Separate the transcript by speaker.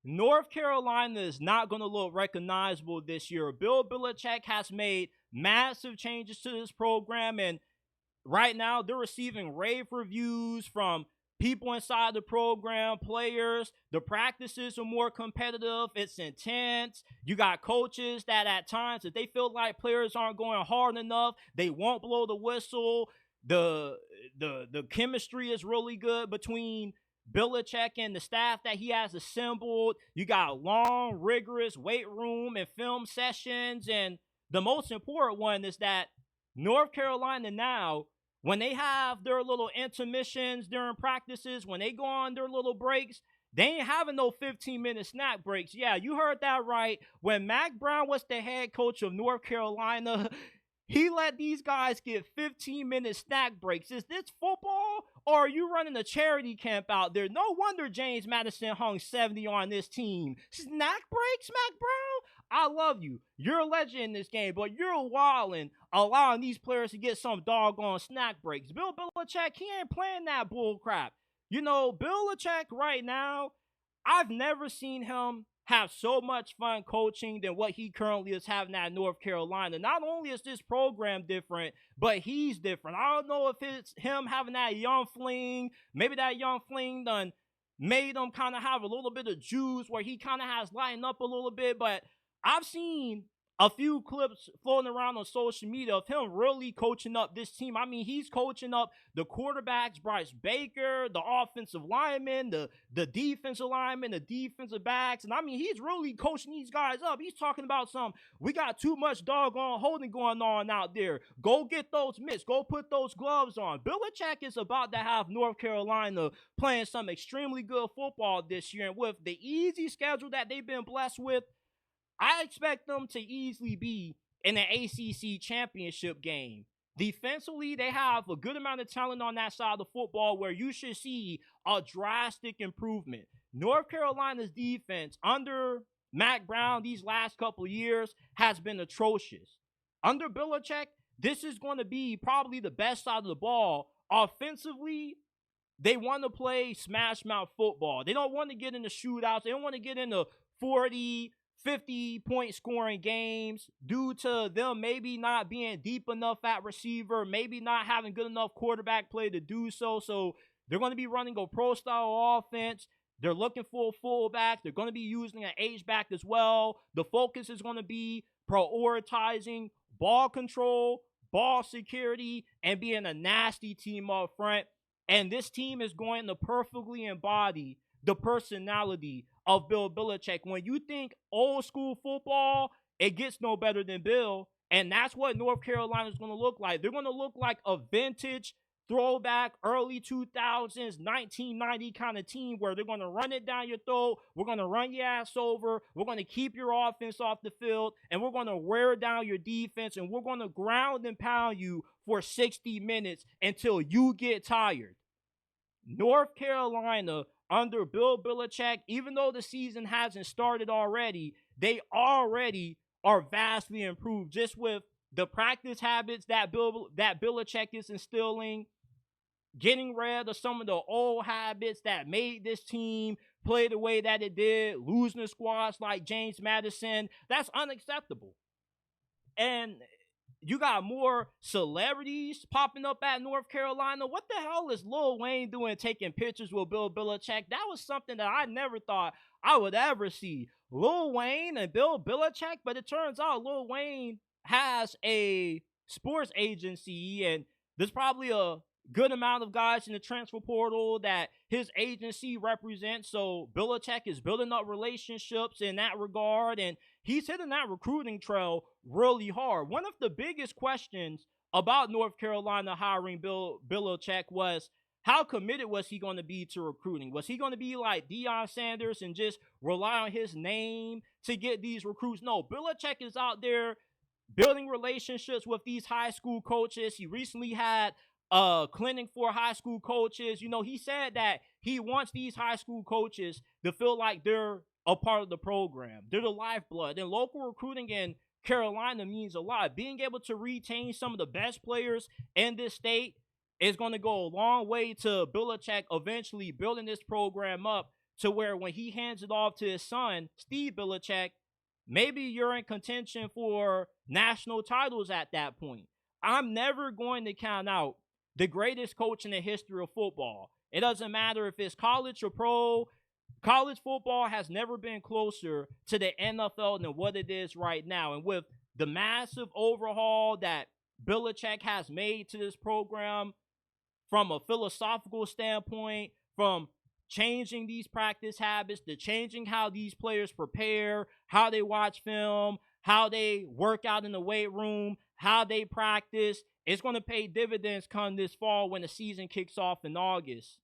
Speaker 1: North Carolina is not going to look recognizable this year. Bill Belichick has made massive changes to this program, and right now they're receiving rave reviews from people inside the program, players. The practices are more competitive. It's intense. You got coaches that at times, if they feel like players aren't going hard enough, they won't blow the whistle. The chemistry is really good between Belichick and the staff that he has assembled. You got long, rigorous weight room and film sessions. And the most important one is that North Carolina now, when they have their little intermissions during practices, when they go on their little breaks, they ain't having no 15-minute snack breaks. Yeah, you heard that right. When Mac Brown was the head coach of North Carolina, he let these guys get 15-minute snack breaks. Is this football, or are you running a charity camp out there? No wonder James Madison hung 70 on this team. Snack breaks, Mac Brown? I love you. You're a legend in this game, but you're wilding, allowing these players to get some doggone snack breaks. Bill Belichick, he ain't playing that bull crap. You know, Belichick right now, I've never seen him have so much fun coaching than what he currently is having at North Carolina. Not only is this program different, but he's different. I don't know if it's him having that young fling. Maybe that young fling done made him kind of have a little bit of juice where he kind of has lightened up a little bit, but I've seen a few clips floating around on social media of him really coaching up this team. I mean, he's coaching up the quarterbacks, Bryce Baker, the offensive linemen, the defensive linemen, the defensive backs. And I mean, he's really coaching these guys up. He's talking about we got too much doggone holding going on out there. Go get those mitts. Go put those gloves on. Belichick is about to have North Carolina playing some extremely good football this year. And with the easy schedule that they've been blessed with, I expect them to easily be in an ACC championship game. Defensively, they have a good amount of talent on that side of the football where you should see a drastic improvement. North Carolina's defense under Mac Brown these last couple of years has been atrocious. Under Belichick, this is going to be probably the best side of the ball. Offensively, they want to play smash mouth football. They don't want to get into shootouts. They don't want to get into 40, 50-point scoring games due to them maybe not being deep enough at receiver, maybe not having good enough quarterback play to do so. So they're going to be running a pro-style offense. They're looking for a fullback. They're going to be using an H-back as well. The focus is going to be prioritizing ball control, ball security, and being a nasty team up front. And this team is going to perfectly embody the personality of Bill Belichick. When you think old school football, it gets no better than Bill. And that's what North Carolina is going to look like. They're going to look like a vintage, throwback, early 2000s, 1990 kind of team where they're going to run it down your throat. We're going to run your ass over. We're going to keep your offense off the field. And we're going to wear down your defense. And we're going to ground and pound you for 60 minutes until you get tired. North Carolina under Bill Belichick, even though the season hasn't started already, they already are vastly improved just with the practice habits that Belichick is instilling, getting rid of some of the old habits that made this team play the way that it did, losing the squads like James Madison. That's unacceptable. And you got more celebrities popping up at North Carolina. What the hell is Lil Wayne doing taking pictures with Bill Belichick? That was something that I never thought I would ever see. Lil Wayne and Bill Belichick, but it turns out Lil Wayne has a sports agency, and there's probably a good amount of guys in the transfer portal that his agency represents. So Belichick is building up relationships in that regard, and he's hitting that recruiting trail really hard. One of the biggest questions about North Carolina hiring Bill Belichick was, how committed was he going to be to recruiting? Was he going to be like Deion Sanders and just rely on his name to get these recruits? No, Belichick is out there building relationships with these high school coaches. He recently had a clinic for high school coaches. You know, he said that he wants these high school coaches to feel like they're a part of the program. They're the lifeblood. And local recruiting in Carolina means a lot. Being able to retain some of the best players in this state is going to go a long way to Belichick eventually building this program up to where when he hands it off to his son, Steve Belichick, maybe you're in contention for national titles at that point. I'm never going to count out the greatest coach in the history of football. It doesn't matter if it's college or pro. College football has never been closer to the NFL than what it is right now. And with the massive overhaul that Belichick has made to this program from a philosophical standpoint, from changing these practice habits, to changing how these players prepare, how they watch film, how they work out in the weight room, how they practice, it's going to pay dividends come this fall when the season kicks off in August.